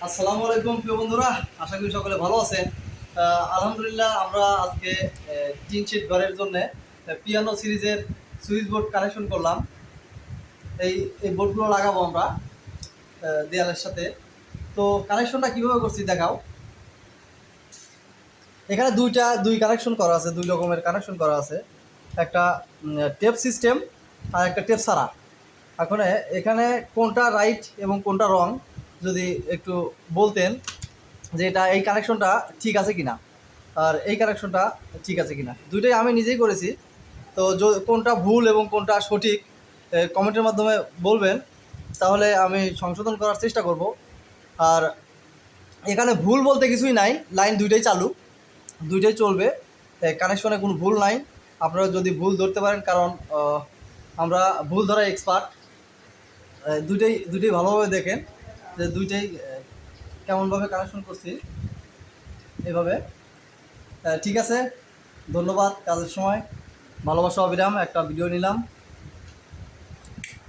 আসসালামু আলাইকুম প্রিয় বন্ধুরা, আশা করি সকলে ভালো আছেন। আলহামদুলিল্লাহ আমরা আজকে টিন শিট ঘরের জন্য পিয়ানো সিরিজের সুইচ বোর্ড কানেকশন করলাম। এই এই বোর্ডগুলো লাগাবো আমরা দেয়ালের সাথে। তো কানেকশনটা কীভাবে করছি দেখাও। এখানে দুই কানেকশন করা আছে, দুই রকমের কানেকশন করা আছে। একটা টেপ সিস্টেম আর একটা টেপ ছাড়া। এখন এখানে কোনটা রাইট এবং কোনটা রং যদি একটু বলতেন, যে এটা এই কানেকশনটা ঠিক আছে কিনা আর এই কানেকশনটা ঠিক আছে কিনা। দুইটাই আমি নিজেই করেছি। তো কোনটা ভুল এবং কোনটা সঠিক কমেন্টের মাধ্যমে বলবেন, তাহলে আমি সংশোধন করার চেষ্টা করব। আর এখানে ভুল বলতে কিছুই নাই, লাইন দুইটাই চালু, দুইটাই চলবে, কানেকশনে কোনো ভুল নাই। আপনারা যদি ভুল ধরতে পারেন, কারণ আমরা ভুল ধরা এক্সপার্ট। দুইটাই ভালোভাবে দেখেন যে দুইটাই কেমনভাবে কানেকশন করছি। এভাবে ঠিক আছে। ধন্যবাদ। কাজের সময় ভালোবাসা অবিরাম একটা ভিডিও নিলাম।